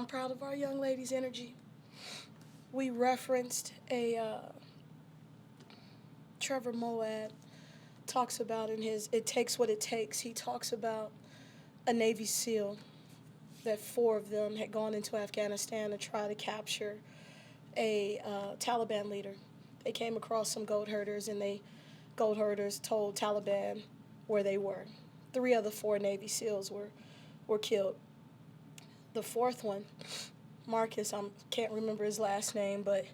I'm proud of our young lady's energy. We referenced a Trevor Moad talks about in his It Takes What It Takes. He talks about a Navy SEAL that 4 of them had gone into Afghanistan to try to capture a Taliban leader. They came across some goat herders, and goat herders told Taliban where they were. 3 of the 4 Navy SEALs were killed. The 4th one, Marcus, I can't remember his last name, but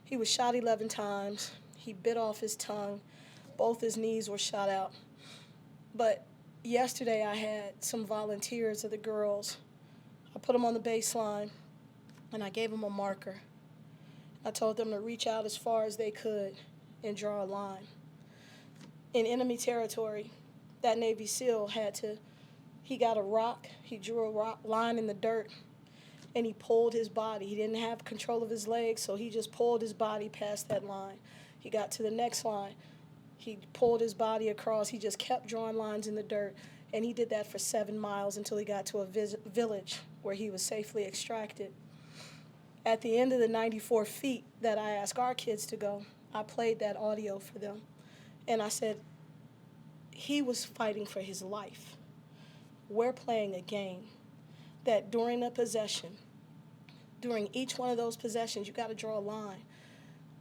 he was shot 11 times. He bit off his tongue. Both his knees were shot out. But yesterday I had some volunteers of the girls. I put them on the baseline, and I gave them a marker. I told them to reach out as far as they could and draw a line. In enemy territory, that Navy SEAL he got a rock, he drew a line in the dirt, and he pulled his body. He didn't have control of his legs, so he just pulled his body past that line. He got to the next line. He pulled his body across. He just kept drawing lines in the dirt, and he did that for 7 miles until he got to a village where he was safely extracted. At the end of the 94 feet that I asked our kids to go, I played that audio for them, and I said, he was fighting for his life. We're playing a game that during a possession, during each one of those possessions, you got to draw a line.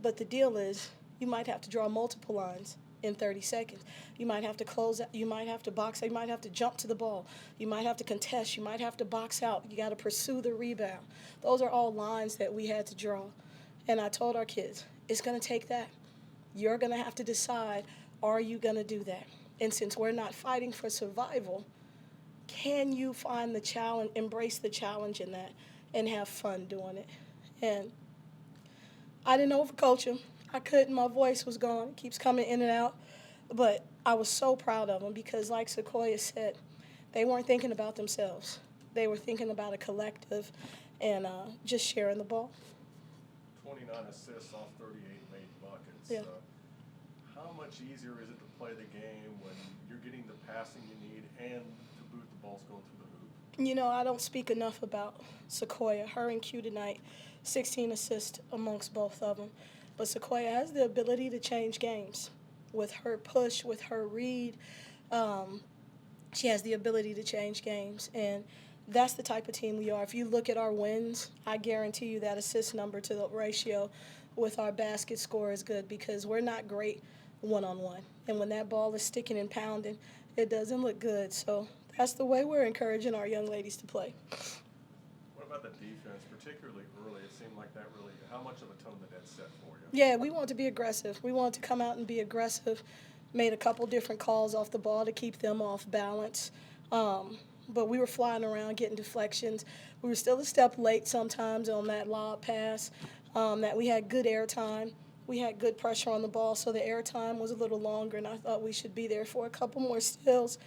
But the deal is, you might have to draw multiple lines in 30 seconds. You might have to close out, you might have to box out, you might have to jump to the ball, you might have to contest, you might have to box out, you got to pursue the rebound. Those are all lines that we had to draw. And I told our kids, it's going to take that. You're going to have to decide, are you going to do that? And since we're not fighting for survival, can you find the challenge, embrace the challenge in that, and have fun doing it? And I didn't overcoach him. I couldn't. My voice was gone. It keeps coming in and out. But I was so proud of them because, like Sequoia said, they weren't thinking about themselves. They were thinking about a collective and just sharing the ball. 29 assists off 38 made buckets. Yeah. How much easier is it to play the game when you're getting the passing you need and to boot the ball's going through the hoop? You know, I don't speak enough about Sequoia. Her and Q tonight, 16 assists amongst both of them. But Sequoia has the ability to change games. With her push, with her read, she has the ability to change games. And that's the type of team we are. If you look at our wins, I guarantee you that assist number to the ratio with our basket score is good because we're not great one-on-one. And when that ball is sticking and pounding, it doesn't look good. So that's the way we're encouraging our young ladies to play. What about the defense, particularly early? It seemed like that really, how much of a tone did that set for you? Yeah, we want to be aggressive. We want to come out and be aggressive. Made a couple different calls off the ball to keep them off balance. But we were flying around, getting deflections. We were still a step late sometimes on that lob pass, that we had good air time. We had good pressure on the ball, so the air time was a little longer, and I thought we should be there for a couple more steals.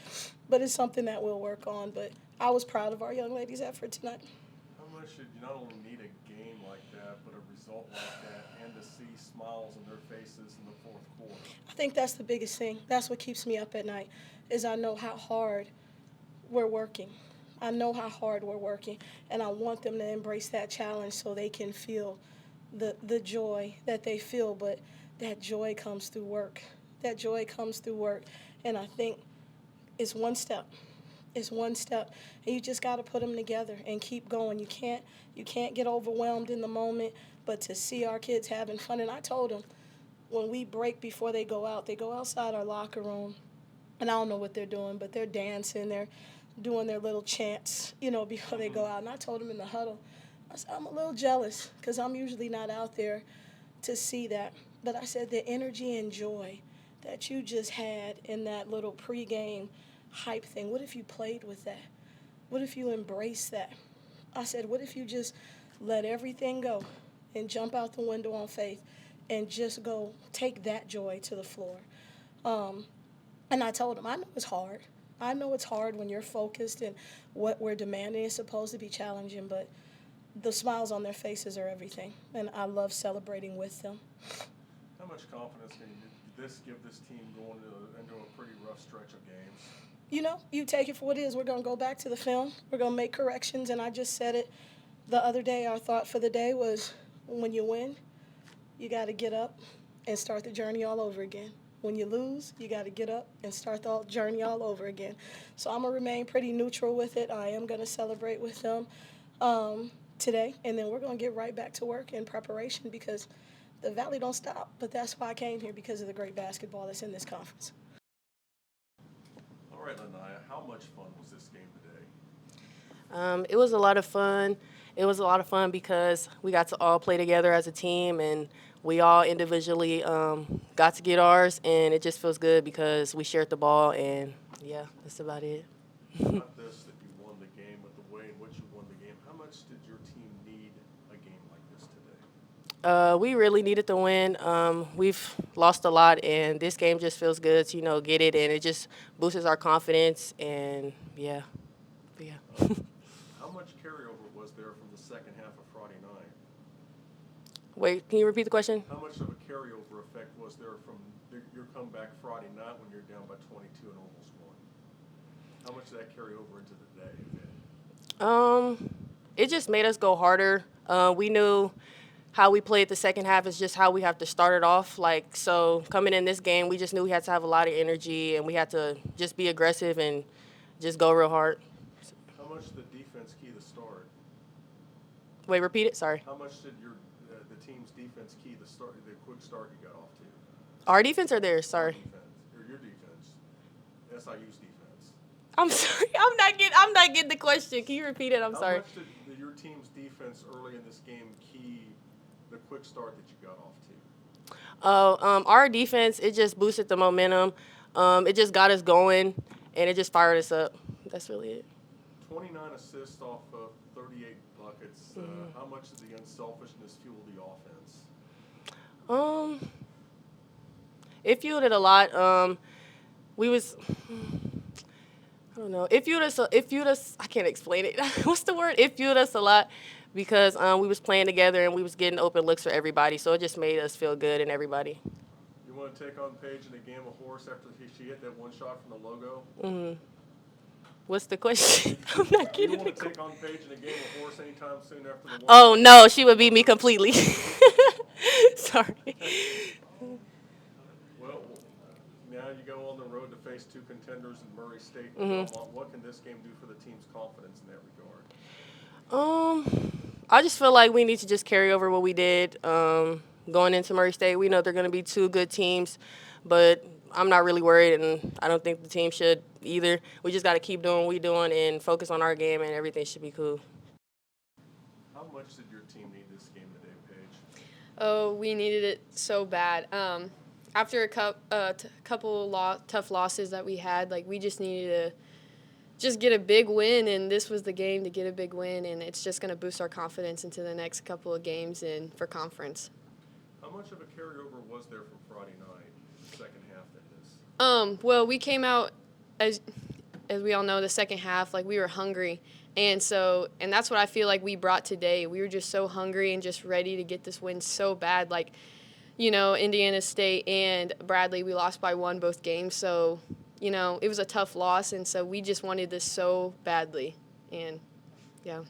But it's something that we'll work on. But I was proud of our young ladies' effort tonight. How much should you not only need a game like that, but a result like that, and to see smiles on their faces in the fourth quarter? I think that's the biggest thing. That's what keeps me up at night, is I know how hard we're working. I know how hard we're working, and I want them to embrace that challenge so they can feel the joy that they feel, but that joy comes through work. That joy comes through work, and I think it's one step. It's one step, and you just got to put them together and keep going. You can't get overwhelmed in the moment, but to see our kids having fun, and I told them when we break before they go outside our locker room, and I don't know what they're doing, but they're dancing, they're doing their little chants, before they go out. And I told them in the huddle, I said, I'm a little jealous because I'm usually not out there to see that. But I said the energy and joy that you just had in that little pregame hype thing, what if you played with that? What if you embraced that? I said, what if you just let everything go and jump out the window on faith and just go take that joy to the floor? And I told them, I know it's hard. I know it's hard when you're focused and what we're demanding is supposed to be challenging, but the smiles on their faces are everything, and I love celebrating with them. How much confidence can this give this team going into a pretty rough stretch of games? You take it for what it is. We're going to go back to the film. We're going to make corrections, and I just said it The other day, our thought for the day was when you win, you got to get up and start the journey all over again. When you lose, you got to get up and start the journey all over again. So I'm going to remain pretty neutral with it. I am going to celebrate with them today, and then we're going to get right back to work in preparation because the Valley don't stop. But that's why I came here, because of the great basketball that's in this conference. All right, Laniah, how much fun was this game today? It was a lot of fun. It was a lot of fun because we got to all play together as a team, and we all individually got to get ours, and it just feels good because we shared the ball, and yeah, that's about it. Not this that you won the game, but the way in which you won the game. How much did your team need a game like this today? We really needed to win. We've lost a lot, and this game just feels good to, get it, and it just boosts our confidence, and yeah. But yeah. How much carryover was there from the second half of Friday night? Wait, can you repeat the question? How much of a carryover effect was there from your comeback Friday night when you're down by 22 and almost won? How much did that carry over into the day? It just made us go harder. We knew how we played the second half is just how we have to start it off. So coming in this game, we just knew we had to have a lot of energy and we had to just be aggressive and just go real hard. How much did the defense key the start? Wait, repeat it? Sorry. How much did the team's defense key the quick start you got off to? Our defense or theirs? Sorry. Your defense. SIU's defense. I'm sorry. I'm not getting the question. Can you repeat it? I'm sorry. How much did your team's defense early in this game key the quick start that you got off to? Our defense, it just boosted the momentum. It just got us going, and it just fired us up. That's really it. 29 assists off of 38 buckets. How much did the unselfishness fuel the offense? It fueled it a lot. I don't know. It fueled us. I can't explain it. What's the word? It fueled us a lot because we was playing together and we was getting open looks for everybody. So it just made us feel good and everybody. You want to take on Paige in a game of horse after she hit that one shot from the logo? Mm-hmm. What's the question? I'm not getting You want it. to take on Paige in a game of horse anytime soon after the one? Oh, no. She would beat me completely. Sorry. Well, now you go on the road to face two contenders in Murray State and Belmont. What can this game do for the team's confidence in that regard? I just feel like we need to just carry over what we did going into Murray State. We know they're going to be two good teams, but I'm not really worried, and I don't think the team should either. We just got to keep doing what we're doing and focus on our game, and everything should be cool. How much did your team need this game today, Paige? Oh, we needed it so bad. After a couple tough losses that we had, we just needed to just get a big win, and this was the game to get a big win, and it's just going to boost our confidence into the next couple of games and for conference. How much of a carryover was there from Friday night, second half that is? Well, we came out, as we all know, the second half, we were hungry. And that's what I feel like we brought today. We were just so hungry and just ready to get this win so bad. Indiana State and Bradley, we lost by one both games. So, it was a tough loss. And so we just wanted this so badly. And, yeah.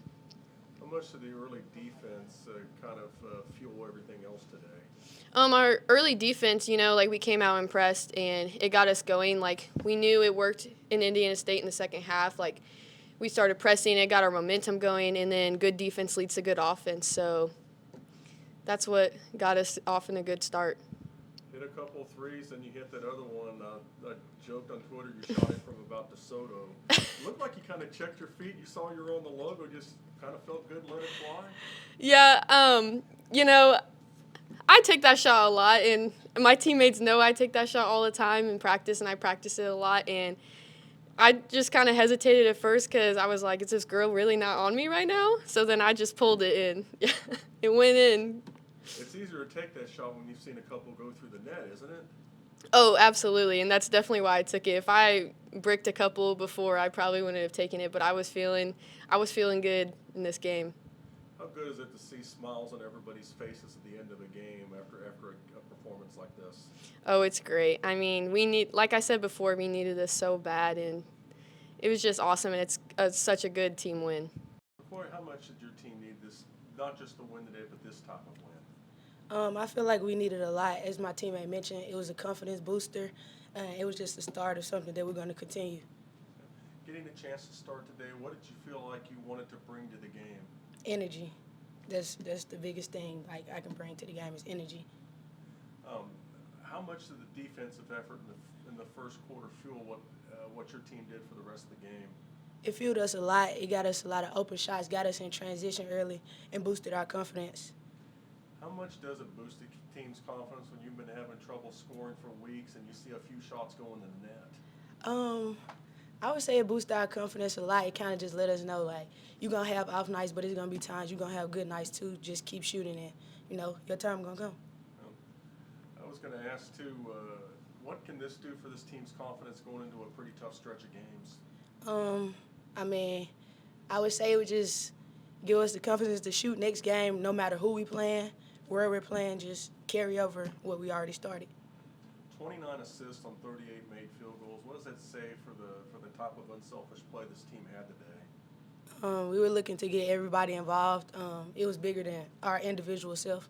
How much did the early defense kind of fuel everything else today? Our early defense, we came out impressed, and it got us going. We knew it worked in Indiana State in the second half. We started pressing, it got our momentum going, and then good defense leads to good offense. So that's what got us off in a good start. Hit a couple of threes, and you hit that other one. I joked on Twitter you shot it from about DeSoto. Looked like you kind of checked your feet. You saw you were on the logo, just kind of felt good and let it fly. Yeah, I take that shot a lot, and my teammates know I take that shot all the time in practice, and I practice it a lot. And I just kind of hesitated at first because I was like, is this girl really not on me right now? So then I just pulled it in. It went in. It's easier to take that shot when you've seen a couple go through the net, isn't it? Oh, absolutely, and that's definitely why I took it. If I bricked a couple before, I probably wouldn't have taken it, but I was feeling good in this game. How good is it to see smiles on everybody's faces at the end of a game after a performance like this? Oh, it's great. I mean, like I said before, we needed this so bad, and it was just awesome, and it's such a good team win. Corey, how much did your team need this not just the win today, but this type of win? I feel like we needed a lot. As my teammate mentioned, it was a confidence booster. It was just the start of something that we're going to continue. Getting a chance to start today, what did you feel like you wanted to bring to the game? Energy. That's the biggest thing like I can bring to the game is energy. How much did the defensive effort in the first quarter fuel what your team did for the rest of the game? It fueled us a lot. It got us a lot of open shots, got us in transition early, and boosted our confidence. How much does it boost the team's confidence when you've been having trouble scoring for weeks and you see a few shots go in the net? I would say it boosted our confidence a lot. It kind of just let us know, like, you're going to have off nights, but it's going to be times you're going to have good nights, too. Just keep shooting, and, your time going to come. I was going to ask, too, what can this do for this team's confidence going into a pretty tough stretch of games? I would say it would just give us the confidence to shoot next game, no matter who we playing, where we're playing, just carry over what we already started. 29 assists on 38 made field goals. What does that say for the type of unselfish play this team had today? We were looking to get everybody involved. It was bigger than our individual self.